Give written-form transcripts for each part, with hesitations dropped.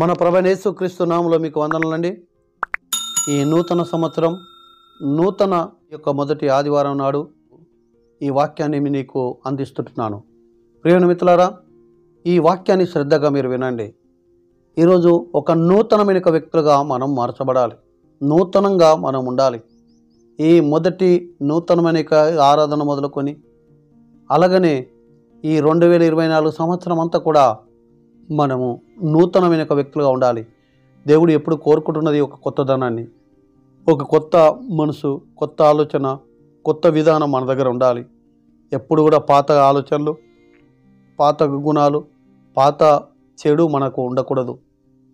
మన ప్రభువైన యేసుక్రీస్తు నామములో మీకు వందనాలండి. ఈ నూతన సంవత్సరం నూతన యొక్క మొదటి ఆదివారం నాడు ఈ వాక్యాన్ని నీకు అందిస్తున్నాను. ప్రియమైన మిత్రులారా, ఈ వాక్యాన్ని శ్రద్ధగా మీరు వినండి. ఈరోజు ఒక నూతనమైన వ్యక్తులుగా మనం మార్చబడాలి, నూతనంగా మనం ఉండాలి. ఈ మొదటి నూతనమైన ఆరాధన మొదలుకొని అలాగనే ఈ 2024 సంవత్సరం అంతా కూడా మనము నూతనమైన వ్యక్తులుగా ఉండాలి. దేవుడు ఎప్పుడు కోరుకుంటున్నది ఒక కొత్తదనాన్ని, ఒక కొత్త మనసు, కొత్త ఆలోచన, కొత్త విధానం మన దగ్గర ఉండాలి. ఎప్పుడు కూడా పాత ఆలోచనలు, పాత గుణాలు, పాత చెడు మనకు ఉండకూడదు.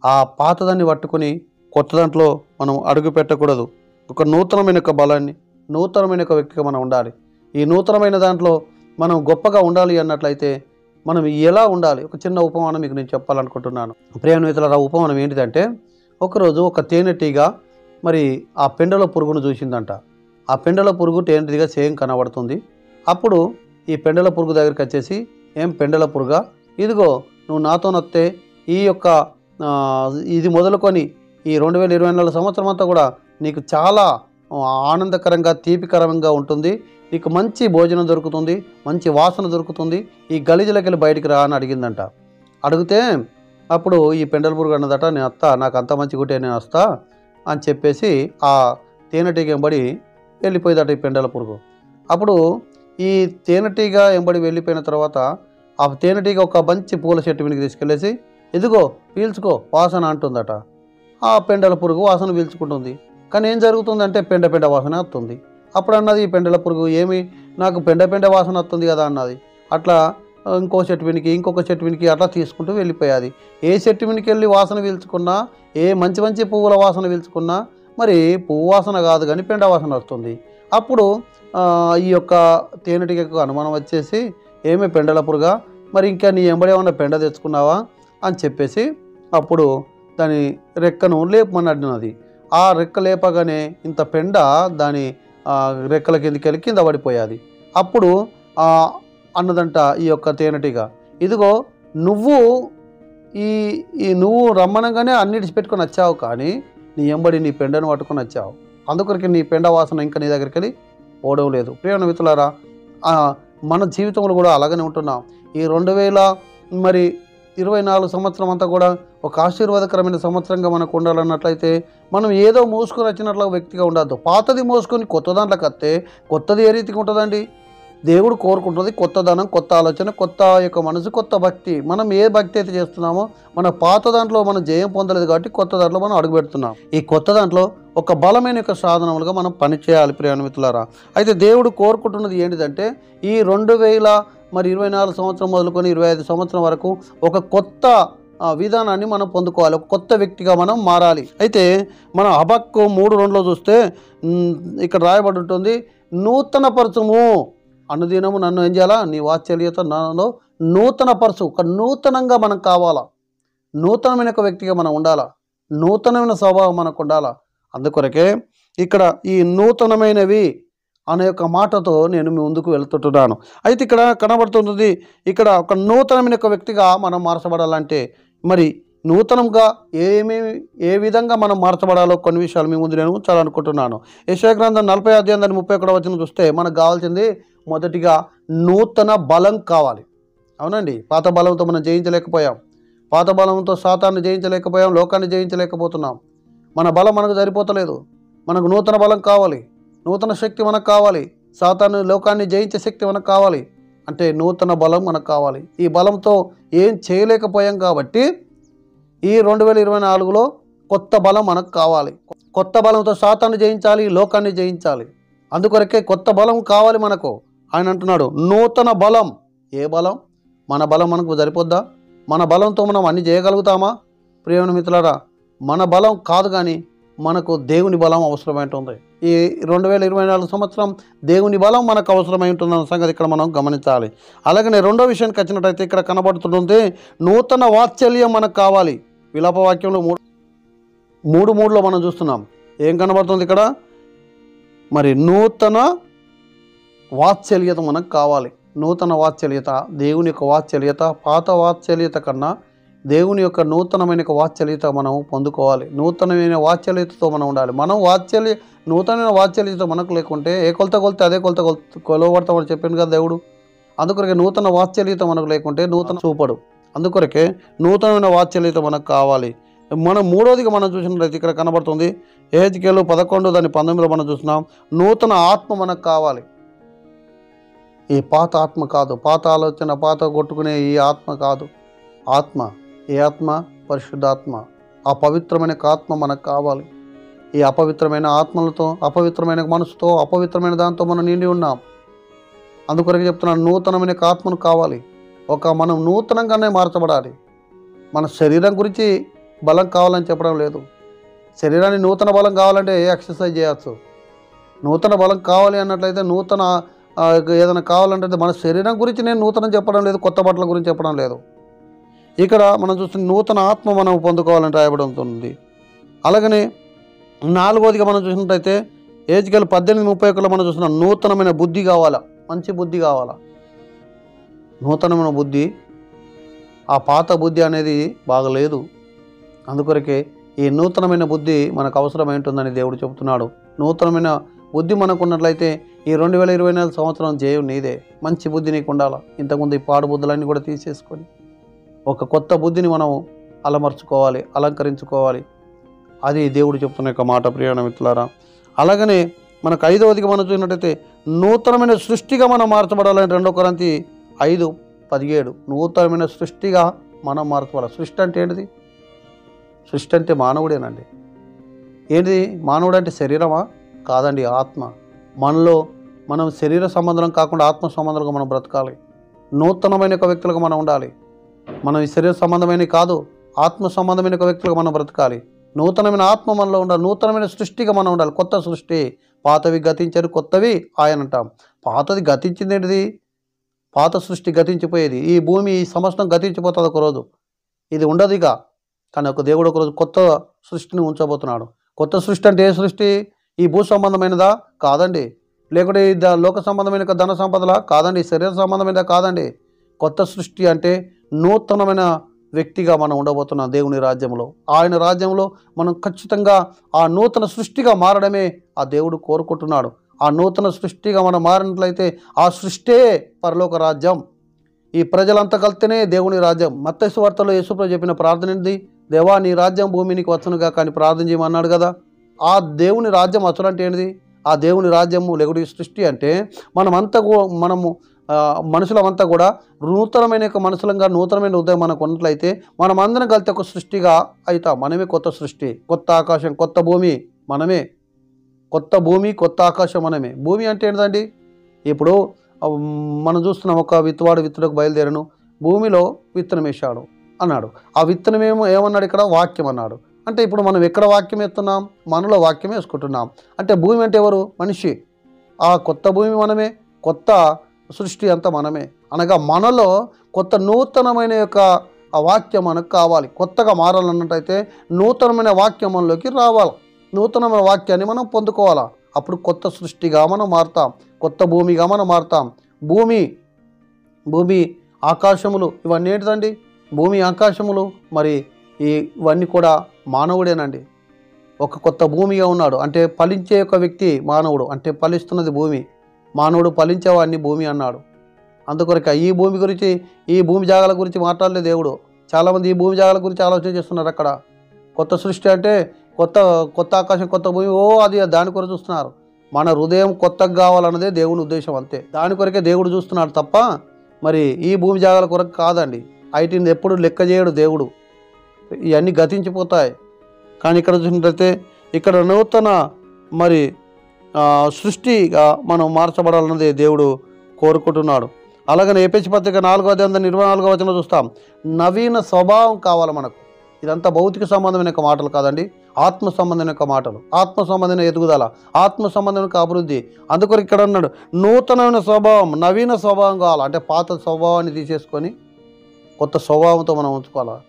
ఆ పాతదాన్ని పట్టుకొని కొత్త దాంట్లో మనం అడుగు పెట్టకూడదు. ఒక నూతనమైన బలాన్ని, నూతనమైన వ్యక్తిగా మనం ఉండాలి. ఈ నూతనమైన దాంట్లో మనం గొప్పగా ఉండాలి అన్నట్లయితే మనం ఎలా ఉండాలి? ఒక చిన్న ఉపమానం మీకు నేను చెప్పాలనుకుంటున్నాను. ప్రియమైన మిత్రులారా, ఉపమానం ఏంటిదంటే, ఒకరోజు ఒక తేనెటీగ మరి ఆ పెండల పురుగును చూసిందంట. ఆ పెండల పురుగు తేనెటీగ సేమ్ కనబడుతుంది. అప్పుడు ఈ పెండల పురుగు దగ్గరికి వచ్చేసి, ఏం పెండల పురుగా, ఇదిగో నువ్వు నాతో నొత్తే ఈ యొక్క ఇది మొదలుకొని ఈ 2024 సంవత్సరం అంతా కూడా నీకు చాలా ఆనందకరంగా, తీపికరంగా ఉంటుంది. నీకు మంచి భోజనం దొరుకుతుంది, మంచి వాసన దొరుకుతుంది. ఈ గలీజులకి వెళ్ళి బయటికి రా అని అడిగిందంట. అడిగితే అప్పుడు ఈ పెండల పురుగు అన్నదట, నేను వస్తా, నాకు అంత మంచి గుట్టే, నేను వస్తా అని చెప్పేసి ఆ తేనెటీగ ఎంబడి వెళ్ళిపోయిందట ఈ పెండల పురుగు. అప్పుడు ఈ తేనెటీగ ఎంబడి వెళ్ళిపోయిన తర్వాత ఆ తేనెటీగ ఒక మంచి పూల చెట్టు మీదకి తీసుకెళ్ళేసి, ఇదిగో పీల్చుకో వాసన అంటుందట. ఆ పెండల పురుగు వాసన పీల్చుకుంటుంది. కానీ ఏం జరుగుతుందంటే పెండ వాసన వస్తుంది. అప్పుడు అన్నది ఈ పెండల పురుగు, ఏమి నాకు పెండ వాసన వస్తుంది కదా అన్నది. అట్లా ఇంకో చెట్టు వెనికి, ఇంకొక చెట్టు వెనికి అట్లా తీసుకుంటూ వెళ్ళిపోయాది. ఏ చెట్టు వెనికి వెళ్ళి వాసన పీల్చుకున్నా, ఏ మంచి మంచి పువ్వుల వాసన పీల్చుకున్నా మరి పువ్వు వాసన కాదు కానీ పెండ వాసన వస్తుంది. అప్పుడు ఈ యొక్క తేనెటీగకు అనుమానం వచ్చేసి, ఏమి పెండల పురుగా, మరి ఇంకా నీ ఎంబడేమన్నా పెండ తెచ్చుకున్నావా అని చెప్పేసి అప్పుడు దాని రెక్కను లేపమని అడిగినది. ఆ రెక్క లేపగానే ఇంత పెండ దాని రెక్కల కిందకి కింద పడిపోయాది. అప్పుడు అన్నదంట ఈ యొక్క తేనెటీగ, ఇదిగో నువ్వు నువ్వు రమ్మనగానే అన్నిటిసి పెట్టుకొని వచ్చావు, కానీ నీ ఎంబడి నీ పెండను పట్టుకొని వచ్చావు. అందుకొరికి నీ పెండ వాసన ఇంకా నీ దగ్గరికి వెళ్ళి పోవడం లేదు. ప్రియమైన మిత్రులారా, మన జీవితంలో కూడా అలాగనే ఉంటున్నాం. ఈ 2024 సంవత్సరం అంతా కూడా ఒక ఆశీర్వాదకరమైన సంవత్సరంగా మనకు ఉండాలన్నట్లయితే మనం ఏదో మోసుకొని వచ్చినట్లు వ్యక్తిగా ఉండద్దు. పాతది మోసుకొని కొత్త దాంట్లోకి వస్తే కొత్తది ఏ రీతిగా ఉంటుందండి? దేవుడు కోరుకుంటుంది కొత్తదనం, కొత్త ఆలోచన, కొత్త యొక్క మనసు, కొత్త భక్తి. మనం ఏ భక్తి అయితే చేస్తున్నామో మన పాత దాంట్లో మనం జయం పొందలేదు కాబట్టి కొత్త దాంట్లో మనం అడుగుపెడుతున్నాం. ఈ కొత్త దాంట్లో ఒక బలమైన యొక్క సాధనములుగా మనం పనిచేయాలి. ప్రియమైన మిత్రులారా, అయితే దేవుడు కోరుకుంటున్నది ఏంటిదంటే, ఈ 2024 సంవత్సరం మొదలుకొని 25 సంవత్సరం వరకు ఒక కొత్త విధానాన్ని మనం పొందుకోవాలి, ఒక కొత్త వ్యక్తిగా మనం మారాలి. అయితే మనం హబక్కు 3:2 చూస్తే ఇక్కడ రాయబడి ఉంటుంది, నూతన పరచుము, అనుదినము నన్ను ఏం చేయాలా, నీ వాత్సల్యత నాలో నూతన పరచు. ఒక నూతనంగా మనం కావాలా, నూతనమైన ఒక వ్యక్తిగా మనం ఉండాలా, నూతనమైన స్వభావం మనకు ఉండాలా. అందుకొరకే ఇక్కడ ఈ నూతనమైనవి అనే యొక్క మాటతో నేను మీ ముందుకు వెళ్తుంటున్నాను. అయితే ఇక్కడ కనబడుతుంది, ఇక్కడ ఒక నూతనమైన ఒక వ్యక్తిగా మనం మార్చబడాలంటే మరి నూతనంగా ఏ విధంగా మనం మార్చబడాలో కొన్ని విషయాలు మీ ముందు నేను ఉంచాలనుకుంటున్నాను. యెషయా గ్రంథం 40వ అధ్యాయం 31వ వచనం చూస్తే మనకు కావాల్సింది మొదటిగా నూతన బలం కావాలి. అవునండి, పాత బలంతో మనం జయించలేకపోయాం, పాత బలంతో సాతాన్ని జయించలేకపోయాం, లోకాన్ని జయించలేకపోతున్నాం. మన బలం మనకు సరిపోతలేదు. మనకు నూతన బలం కావాలి, నూతన శక్తి మనకు కావాలి, సాతాను లోకాన్ని జయించే శక్తి మనకు కావాలి. అంటే నూతన బలం మనకు కావాలి. ఈ బలంతో ఏం చేయలేకపోయాం కాబట్టి ఈ 2024లో కొత్త బలం మనకు కావాలి. కొత్త బలంతో సాతాన్ని జయించాలి, లోకాన్ని జయించాలి. అందుకొరకే కొత్త బలం కావాలి మనకు. ఆయన అంటున్నాడు నూతన బలం. ఏ బలం? మన బలం మనకు సరిపోద్దా? మన బలంతో మనం అన్ని చేయగలుగుతామా? ప్రియమైన మిత్రులారా, మన బలం కాదు కానీ మనకు దేవుని బలం అవసరమై ఉంటుంది. ఈ 2024 సంవత్సరం దేవుని బలం మనకు అవసరమై ఉంటుందన్న సంగతి ఇక్కడ మనం గమనించాలి. అలాగనే రెండో విషయానికి వచ్చినట్టయితే ఇక్కడ కనబడుతుంది నూతన వాత్సల్యం మనకు కావాలి. విలాప వాక్యంలో 3:3లో మనం చూస్తున్నాం. ఏం కనబడుతుంది ఇక్కడ? మరి నూతన వాత్సల్యత మనకు కావాలి. నూతన వాత్సల్యత, దేవుని యొక్క వాత్సల్యత పాత వాత్సల్యత కన్నా దేవుని యొక్క నూతనమైన వాత్సల్యత మనం పొందుకోవాలి. నూతనమైన వాత్సల్యతతో మనం ఉండాలి. నూతనమైన వాత్సల్యత మనకు లేకుంటే ఏ కొలత కొలితే అదే కొలత కొలవడతామని చెప్పింది కదా దేవుడు. అందుకొరకే నూతన వాత్సల్యత మనకు లేకుంటే నూతన చూపడు. అందుకొరకే నూతనమైన వాత్సల్యత మనకు కావాలి. మనం మూడోదిగా మనం చూసినట్లయితే ఇక్కడ కనబడుతుంది యెహెజ్కేలు 11:19 మనం చూస్తున్నాం. నూతన ఆత్మ మనకు కావాలి. ఈ పాత ఆత్మ కాదు, పాత ఆలోచన, పాత కొట్టుకునే ఈ ఆత్మ కాదు. ఆత్మ, ఏ ఆత్మ? పరిశుద్ధాత్మ. ఆ పవిత్రమైన ఆత్మ మనకు కావాలి. ఈ అపవిత్రమైన ఆత్మలతో, అపవిత్రమైన మనసుతో, అపవిత్రమైన దాంతో మనం నిండి ఉన్నాం. అందుకొరకు చెప్తున్నాను, నూతనమైన ఆత్మను కావాలి. మనం నూతనంగానే మార్చబడాలి. మన శరీరం గురించి బలం కావాలని చెప్పడం లేదు. శరీరాన్ని నూతన బలం కావాలంటే ఎక్సర్సైజ్ చేయవచ్చు. నూతన బలం కావాలి అన్నట్లయితే ఏదైనా కావాలంటే మన శరీరం గురించి నేను నూతనం చెప్పడం లేదు, కొత్త బట్టల గురించి చెప్పడం లేదు. ఇక్కడ మనం చూస్తున్న నూతన ఆత్మ మనం పొందుకోవాలని రాయబడుతుంది. అలాగనే నాలుగోదిగా మనం చూసినట్లయితే యెహెజ్కేలు 18:31 మనం చూస్తున్నాం. నూతనమైన బుద్ధి కావాలా, మంచి బుద్ధి కావాలా. నూతనమైన బుద్ధి, ఆ పాత బుద్ధి అనేది బాగలేదు. అందుకొరకే ఈ నూతనమైన బుద్ధి మనకు అవసరమై ఉంటుందని దేవుడు చెబుతున్నాడు. నూతనమైన బుద్ధి మనకు ఉన్నట్లయితే ఈ 2024 సంవత్సరం జయం నీదే. మంచి బుద్ధి నీకు ఉండాలా. ఇంతకుముందు ఈ పాడు బుద్ధులన్నీ కూడా తీసేసుకొని ఒక కొత్త బుద్ధిని మనం అలమర్చుకోవాలి, అలంకరించుకోవాలి. అది దేవుడు చెప్తున్న యొక్క మాట, ప్రియమైన మిత్రులారా. అలాగనే మనకు ఐదవదిగా మనం చూసినట్టయితే నూతనమైన సృష్టిగా మనం మార్చబడాలని 2 కొరింథీ 5:17. నూతనమైన సృష్టిగా మనం మార్చబడాలి. సృష్టి అంటే ఏంటిది? సృష్టి అంటే మానవుడేనండి. ఏంటిది మానవుడు అంటే? శరీరమా? కాదండి, ఆత్మ. మనం శరీర సంబంధం కాకుండా ఆత్మ సంబంధంగా మనం బ్రతకాలి. నూతనమైన ఒక వ్యక్తులుగా మనం ఉండాలి. మనం ఈ శరీర సంబంధమైన కాదు, ఆత్మ సంబంధమైన ఒక వ్యక్తులుగా మనం బ్రతకాలి. నూతనమైన ఆత్మ మనలో ఉండాలి. నూతనమైన సృష్టిగా మనం ఉండాలి. కొత్త సృష్టి. పాతవి గతించారు, కొత్తవి ఆయన అంటాం. పాతది గతించింది ఏంటిది? పాత సృష్టి గతించిపోయేది. ఈ భూమి, ఈ సమస్తం గతించిపోతుంది ఒకరోజు. ఇది ఉండదు ఇక. కానీ ఒక దేవుడు ఒకరోజు కొత్త సృష్టిని ఉంచబోతున్నాడు. కొత్త సృష్టి అంటే ఏ సృష్టి? ఈ భూ సంబంధమైనదా? కాదండి. లేకుంటే లోక సంబంధమైన ధన సంపదలా? కాదండి. శరీర సంబంధమైనదా? కాదండి. కొత్త సృష్టి అంటే నూతనమైన వ్యక్తిగా మనం ఉండబోతున్నాం దేవుని రాజ్యంలో. ఆయన రాజ్యంలో మనం ఖచ్చితంగా ఆ నూతన సృష్టిగా మారడమే ఆ దేవుడు కోరుకుంటున్నాడు. ఆ నూతన సృష్టిగా మనం మారినట్లయితే ఆ సృష్టే పరలోక రాజ్యం. ఈ ప్రజలంతా కలిస్తేనే దేవుని రాజ్యం. మత్తయి సువార్తలో యేసుప్రభు చెప్పిన ప్రార్థన ఏంటి? దేవా, నీ రాజ్యం భూమికి వచ్చునుగా కానీ ప్రార్థన చేయమన్నాడు కదా. ఆ దేవుని రాజ్యం అసలంటే ఏంటిది? ఆ దేవుని రాజ్యము లేకుంటే సృష్టి అంటే మనము మనుషులమంతా కూడా నూతనమైన మనుషులంగా, నూతనమైన హృదయం మనకు ఉన్నట్లయితే మనం అందరం కలిసి ఒక సృష్టిగా అవుతాం. మనమే కొత్త సృష్టి. కొత్త ఆకాశం, కొత్త భూమి మనమే. కొత్త భూమి, కొత్త ఆకాశం మనమే. భూమి అంటే ఏంటండి? ఇప్పుడు మనం చూస్తున్నాం, ఒక విత్తుడకు బయలుదేరను, భూమిలో విత్తనం వేశాడు అన్నాడు. ఆ విత్తనం ఏమన్నాడు ఇక్కడ? వాక్యం అన్నాడు. అంటే ఇప్పుడు మనం ఎక్కడ వాక్యం వేస్తున్నాం? మనలో వాక్యం వేసుకుంటున్నాం. అంటే భూమి అంటే ఎవరు? మనిషి. ఆ కొత్త భూమి మనమే, కొత్త సృష్టి అంతా మనమే. అనగా మనలో కొత్త నూతనమైన యొక్క ఆ వాక్యం మనకు కావాలి. కొత్తగా మారాలన్నట్టయితే నూతనమైన వాక్యం మనలోకి రావాలి. నూతనమైన వాక్యాన్ని మనం పొందుకోవాలా. అప్పుడు కొత్త సృష్టిగా మనం మారుతాం, కొత్త భూమిగా మనం మారుతాం. భూమి ఆకాశములు ఇవన్నీ ఏంటిదండి? భూమి ఆకాశములు మరి ఇవన్నీ కూడా మానవుడేనండి. ఒక కొత్త భూమిగా ఉన్నాడు. అంటే ఫలించే ఒక వ్యక్తి మానవుడు. అంటే ఫలిస్తున్నది భూమి. మానవుడు ఫలించేవాడిని భూమి అన్నాడు. అందుకొరక ఈ భూమి గురించి, ఈ భూమి జాగాల గురించి మాట్లాడలేదు దేవుడు. చాలామంది ఈ భూమి జాగాల గురించి ఆలోచన చేస్తున్నారు. అక్కడ కొత్త సృష్టి అంటే కొత్త ఆకాశం, కొత్త భూమి, అది దాని కొరకు చూస్తున్నారు. మన హృదయం కొత్తగా కావాలన్నదే దేవుని ఉద్దేశం, అంతే. దాని కొరకే దేవుడు చూస్తున్నాడు తప్ప మరి ఈ భూమి జాగాల కొరకు కాదండి. ఐటీని ఎప్పుడు లెక్క చేయడు దేవుడు. ఇవన్నీ గతించిపోతాయి. కానీ ఇక్కడ చూసినట్లయితే ఇక్కడ నూతన మరి సృష్టిగా మనం మార్చబడాలన్నది దేవుడు కోరుకుంటున్నాడు. అలాగనే ఎఫెసీ పత్రిక 4:24 చూస్తాం. నవీన స్వభావం కావాలి మనకు. ఇదంతా భౌతిక సంబంధమైన మాటలు కాదండి, ఆత్మ సంబంధమైన మాటలు. ఆత్మ సంబంధమైన ఎదుగుదల, ఆత్మ సంబంధమైన అభివృద్ధి. అందుకొరకు ఇక్కడ అన్నాడు నూతనమైన స్వభావం, నవీన స్వభావం కావాలి. అంటే పాత స్వభావాన్ని తీసేసుకొని కొత్త స్వభావంతో మనం ఉంచుకోవాలి.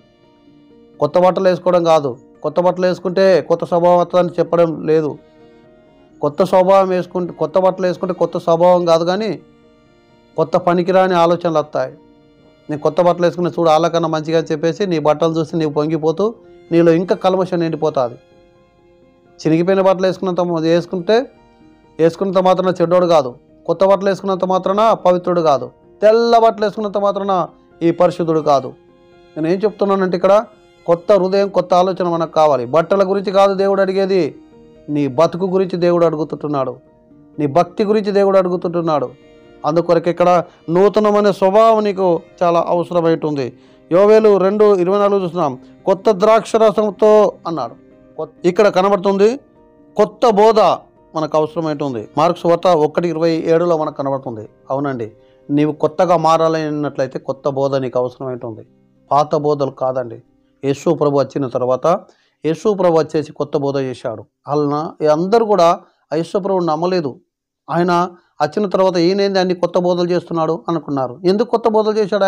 కొత్త బట్టలు వేసుకోవడం కాదు. కొత్త బట్టలు వేసుకుంటే కొత్త స్వభావం అని చెప్పడం లేదు. కొత్త బట్టలు వేసుకుంటే కొత్త స్వభావం కాదు, కానీ కొత్త పనికిరాని ఆలోచనలు వస్తాయి. నేను కొత్త బట్టలు వేసుకుని చూడు వాళ్ళకన్నా మంచిగా అని చెప్పేసి నీ బట్టలు చూసి నీవు పొంగిపోతూ నీలో ఇంకా కల్మషం నిండిపోతుంది. చినిగిపోయిన బట్టలు వేసుకున్నంత మాత్రాన చెడ్డోడు కాదు, కొత్త బట్టలు వేసుకున్నంత మాత్రాన పవిత్రుడు కాదు, తెల్ల బట్టలు వేసుకున్నంత మాత్రాన ఈ పరిశుద్ధుడు కాదు. నేను ఏం చెప్తున్నానంటే ఇక్కడ కొత్త హృదయం, కొత్త ఆలోచన మనకు కావాలి. బట్టల గురించి కాదు దేవుడు అడిగేది, నీ బతుకు గురించి దేవుడు అడుగుతుంటున్నాడు, నీ భక్తి గురించి దేవుడు అడుగుతుంటున్నాడు. అందుకొరకు ఇక్కడ నూతనమైన స్వభావం నీకు చాలా అవసరమైంటుంది. యోవేలు 2:24 చూస్తున్నాం, కొత్త ద్రాక్షరసంతో అన్నాడు. ఇక్కడ కనబడుతుంది కొత్త బోధ మనకు అవసరమైంటుంది. మార్క్స్ వార్త 1:27 మనకు కనబడుతుంది. అవునండి, నీవు కొత్తగా మారాలన్నట్లయితే కొత్త బోధ నీకు అవసరమైంటుంది, పాత బోధలు కాదండి. యేసు ప్రభు వచ్చిన తర్వాత యేసు ప్రభు వచ్చేసి కొత్త బోధ చేశాడు. అలా అందరూ కూడా యేసు ప్రభువుని నమ్మలేదు. ఆయన వచ్చిన తర్వాత ఈయనేంది అన్ని కొత్త బోధలు చేస్తున్నాడు అనుకున్నారు. ఎందుకు కొత్త బోధలు చేశాడు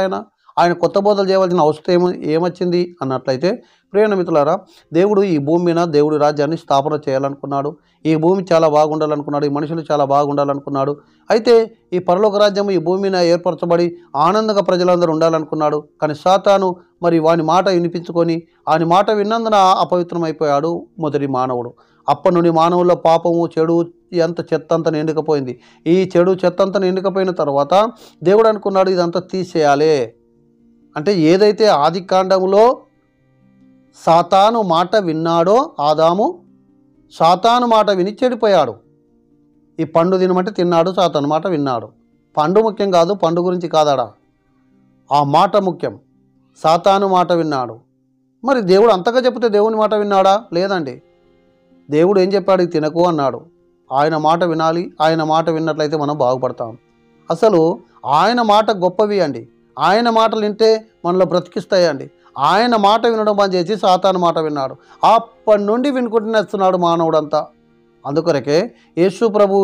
ఆయన కొత్త బోధలు చేయవలసిన అవసరం ఏమొచ్చింది అన్నట్లయితే, ప్రియమైన మిత్రులారా, దేవుడు ఈ భూమి మీద దేవుడి రాజ్యాన్ని స్థాపన చేయాలనుకున్నాడు. ఈ భూమి చాలా బాగుండాలనుకున్నాడు, ఈ మనుషులు చాలా బాగుండాలనుకున్నాడు. అయితే ఈ పరలోక రాజ్యం ఈ భూమి మీద ఏర్పరచబడి ఆనందంగా ప్రజలందరూ ఉండాలనుకున్నాడు. కానీ సాతాను మరి వాని మాట వినిపించుకొని ఆయన మాట విన్నందున అపవిత్రమైపోయాడు మొదటి మానవుడు. అప్పటి నుండి మానవుల్లో పాపము, చెడు ఎంత చెత్తంతా నిండుకపోయింది. ఈ చెడు చెత్తంతా నిండుకపోయిన తర్వాత దేవుడు అనుకున్నాడు ఇదంతా తీసేయాలి. అంటే ఏదైతే ఆది కాండంలో సాతాను మాట విన్నాడో ఆదాము, సాతాను మాట విని చెడిపోయాడు. ఈ పండు తినమంటే తిన్నాడు, సాతాను మాట విన్నాడు. పండు ముఖ్యం కాదు, పండు గురించి కాదాడా, ఆ మాట ముఖ్యం. సాతాను మాట విన్నాడు. మరి దేవుడు అంతగా చెప్తే దేవుని మాట విన్నాడా? లేదండి. దేవుడు ఏం చెప్పాడు? తినకు అన్నాడు. ఆయన మాట వినాలి. ఆయన మాట విన్నట్లయితే మనం బాగుపడతాం. అసలు ఆయన మాట గొప్పవి అండి. ఆయన మాటలు వింటే మనలో బ్రతికిస్తాయండి. ఆయన మాట వినడం బంద్ చేసి సాతాను మాట విన్నాడు. అప్పటి నుండి వినుకుంటూనే వస్తున్నాడు మానవుడంతా. అందుకొరకే యేసు ప్రభు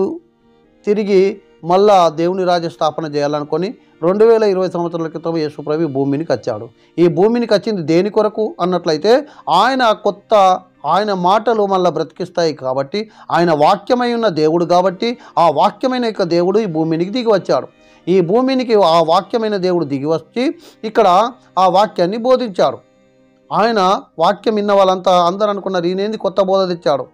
తిరిగి మళ్ళా దేవుని రాజ్య స్థాపన చేయాలనుకొని 2020 సంవత్సరాల క్రితం యేసు ప్రభు భూమినికి వచ్చాడు. ఈ భూమినికి వచ్చింది దేని కొరకు అన్నట్లయితే ఆయన మాటలు మళ్ళీ బ్రతికిస్తాయి కాబట్టి, ఆయన వాక్యమై ఉన్న దేవుడు కాబట్టి, ఆ వాక్యమైన యొక్క దేవుడు ఈ భూమినికి దిగి వచ్చాడు. ఈ భూమినికి ఆ వాక్యమైన దేవుడు దిగి వచ్చి ఇక్కడ ఆ వాక్యాన్ని బోధించాడు. ఆయన వాక్యం విన్న వాళ్ళంతా అందరూ అనుకున్నారు ఈయనేంది కొత్త బోధ తెచ్చాడు,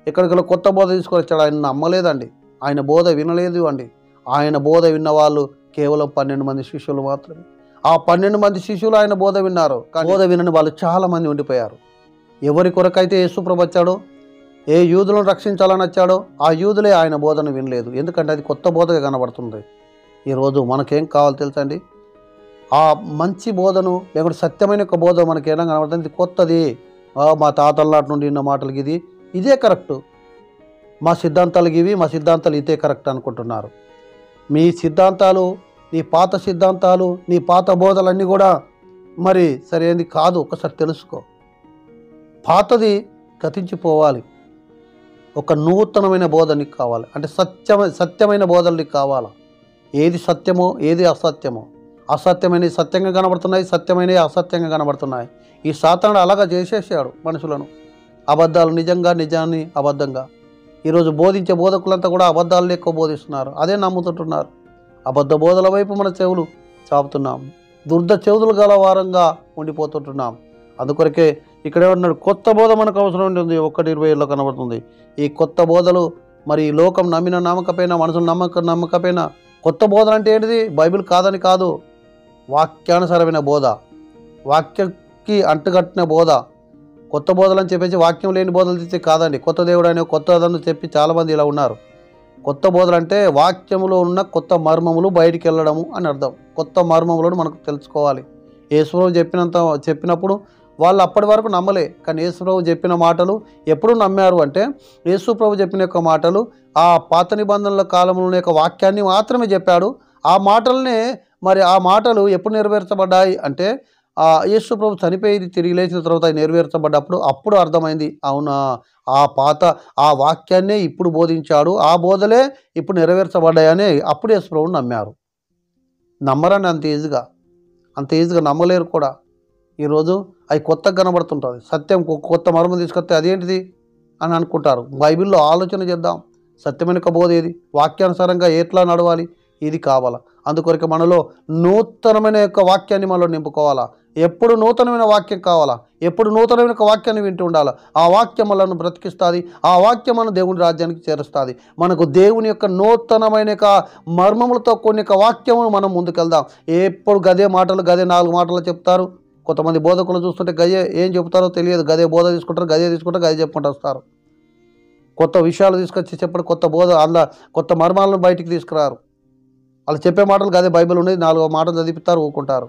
ఎక్కడికైనా కొత్త బోధ తీసుకొచ్చాడు. ఆయన నమ్మలేదండి, ఆయన బోధ వినలేదు అండి. ఆయన బోధ విన్న వాళ్ళు కేవలం 12 మంది శిష్యులు మాత్రమే. ఆ 12 మంది శిష్యులు ఆయన బోధ విన్నారు. బోధ వినని వాళ్ళు చాలామంది ఉండిపోయారు. ఎవరి కొరకైతే యేసు ప్రభు వచ్చాడో, ఏ యూదులను రక్షించాలని వచ్చాడో ఆ యూదులే ఆయన బోధను వినలేదు. ఎందుకంటే అది కొత్త బోధగా కనబడుతుంది. ఈరోజు మనకేం కావాలో తెలుసండి, ఆ మంచి బోధను లేకుంటే సత్యమైన యొక్క బోధ మనకి ఏమైనా కనబడుతుంది. కొత్తది, మా తాతల నాటి నుండి ఉన్న మాటలకి ఇదే కరెక్టు, మా సిద్ధాంతాలకి మా సిద్ధాంతాలు ఇదే కరెక్ట్ అనుకుంటున్నారు. మీ సిద్ధాంతాలు, నీ పాత సిద్ధాంతాలు, నీ పాత బోధలన్నీ కూడా మరి సరైనది కాదు. ఒకసారి తెలుసుకో. పాతది గతించిపోవాలి, ఒక నూతనమైన బోధ నీకు కావాలి. అంటే సత్యమైన బోధలు నీకు కావాలా. ఏది సత్యమో ఏది అసత్యమో, అసత్యమైనవి సత్యంగా కనబడుతున్నాయి, సత్యమైనవి అసత్యంగా కనబడుతున్నాయి. ఈ సాతానుడు అలాగా చేసేసాడు మనుషులను. అబద్ధాలు నిజంగా, నిజాన్ని అబద్ధంగా. ఈరోజు బోధించే బోధకులంతా కూడా అబద్ధాలు ఎక్కువ బోధిస్తున్నారు, అదే నమ్ముతుంటున్నారు. అబద్ధ బోధల వైపు మన చెవులు చాపుతున్నాం, దుర్ద చెవులు గల వారంగా ఉండిపోతుంటున్నాం. అందుకొరకే ఇక్కడ ఏమన్నాడు, కొత్త బోధ మనకు అవసరం ఉంటుంది. 1:20 కనబడుతుంది. ఈ కొత్త బోధలు మరి ఈ లోకం నమ్మిన నమ్మకపోయినా, మనుషులు నమ్మకపోయినా, కొత్త బోధలు అంటే ఏంటిది? బైబిల్ కాదని కాదు, వాక్యానుసారమైన బోధ, వాక్యంకి అంటుకట్టిన బోధ. కొత్త బోధలు అని చెప్పేసి వాక్యం లేని బోధలు తెచ్చి కాదండి. కొత్త దేవుడు అనే కొత్తదని చెప్పి చాలామంది ఇలా ఉన్నారు. కొత్త బోధలు అంటే వాక్యములో ఉన్న కొత్త మర్మములు బయటికి వెళ్ళడము అని అర్థం. కొత్త మర్మములను మనకు తెలుసుకోవాలి. యేసుప్రభు చెప్పినప్పుడు వాళ్ళు అప్పటి వరకు నమ్మలే, కానీ యేసుప్రభు చెప్పిన మాటలు ఎప్పుడు నమ్మారు అంటే, యేసుప్రభు చెప్పిన యొక్క మాటలు ఆ పాత నిబంధనల కాలంలో యొక్క వాక్యాన్ని మాత్రమే చెప్పాడు. ఆ మాటలనే మరి ఆ మాటలు ఎప్పుడు నెరవేర్చబడ్డాయి అంటే, యేసుప్రభు చనిపోయి తిరిగి లేచిన తర్వాత నెరవేర్చబడ్డప్పుడు అప్పుడు అర్థమైంది, అవునా ఆ వాక్యాన్నే ఇప్పుడు బోధించాడు, ఆ బోధలే ఇప్పుడు నెరవేర్చబడ్డాయని అప్పుడు యేసుప్రభుని నమ్మారు. నమ్మరని అంత ఈజీగా నమ్మలేరు కూడా. ఈరోజు అవి కొత్తగా కనబడుతుంటుంది. సత్యం కొత్త మర్మం తీసుకొస్తే అదేంటిది అని అనుకుంటారు. బైబిల్లో ఆలోచన చేద్దాం. సత్యమైన బోధ ఏది, వాక్యానుసారంగా ఎట్లా నడవాలి, ఇది కావాలా. అందుకొరకు మనలో నూతనమైన యొక్క వాక్యాన్ని మనలో నింపుకోవాలా. ఎప్పుడు నూతనమైన వాక్యం కావాలా, ఎప్పుడు నూతనమైన యొక్క వాక్యాన్ని వింటూ ఉండాలా. ఆ వాక్యం మనల్ని బ్రతికిస్తుంది, ఆ వాక్యం మన దేవుని రాజ్యానికి చేరుస్తుంది. మనకు దేవుని యొక్క నూతనమైన యొక్క మర్మములతో కొన్ని యొక్క వాక్యమును మనం ముందుకెళ్దాం. ఎప్పుడు గదే మాటలు, గదే 4 మాటలు చెప్తారు. కొంతమంది బోధకులు చూస్తుంటే గదే ఏం చెప్తారో తెలియదు, గదే బోధ తీసుకుంటారు, గదే తీసుకుంటారు, గదే చెప్పుకుంటూ వస్తారు. కొత్త విషయాలు తీసుకొచ్చి చెప్పడం, కొత్త బోధ, అందులో కొత్త మర్మాలను బయటికి తీసుకురారు. వాళ్ళు చెప్పే మాటలు గదే బైబిల్ ఉండేది, 4 మాటలు చదివిస్తారు, ఊరుకుంటారు.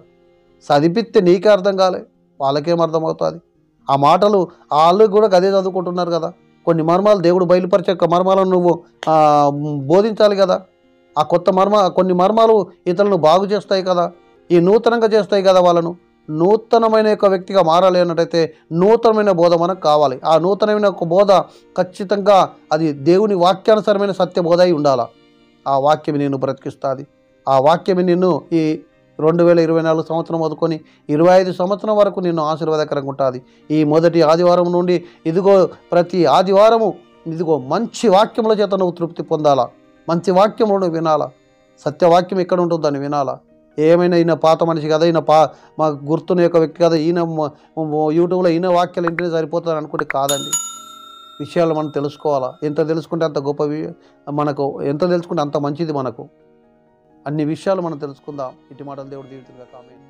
చదివిస్తే నీకే అర్థం కాలే, వాళ్ళకేం అర్థమవుతుంది? ఆ మాటలు వాళ్ళు కూడా గదే చదువుకుంటున్నారు కదా. కొన్ని మర్మాలు దేవుడు బయలుపరిచే యొక్క మర్మాలను నువ్వు బోధించాలి కదా. ఆ కొన్ని మర్మాలు ఇతరులను బాగు చేస్తాయి కదా, ఈ నూతనంగా చేస్తాయి కదా. వాళ్ళను నూతనమైన యొక్క వ్యక్తిగా మారాలి అన్నట్టయితే నూతనమైన బోధ మనకు కావాలి. ఆ నూతనమైన ఒక బోధ ఖచ్చితంగా అది దేవుని వాక్యానుసారమైన సత్యబోధ అయి ఉండాలి. ఆ వాక్యం నిన్ను బ్రతికిస్తుంది. ఆ వాక్యం నిన్ను ఈ 2024 సంవత్సరం మొదలుకొని 25 సంవత్సరం వరకు నిన్ను ఆశీర్వాదకరంగా ఉంటుంది. ఈ మొదటి ఆదివారం నుండి ఇదిగో ప్రతి ఆదివారము ఇదిగో మంచి వాక్యముల చేత నువ్వు తృప్తి పొందాలా. మంచి వాక్యములు నువ్వు వినాలా. సత్యవాక్యం ఎక్కడ ఉంటుందో అని వినాలా. ఏమైనా ఈయన పాత మనిషి కదా, ఈయన మా గుర్తున్న యొక్క వ్యక్తి కదా, ఈయన యూట్యూబ్లో ఈయన వాక్యాలు ఇంటినే సరిపోతుంది అనుకుంటే కాదండి. విషయాలు మనం తెలుసుకోవాలా. ఎంత తెలుసుకుంటే అంత గొప్ప, మనకు ఎంత తెలుసుకుంటే అంత మంచిది. మనకు అన్ని విషయాలు మనం తెలుసుకుందాం. ఇటు మాటలు దేవుడు దీవించుగాక. ఆమేన్.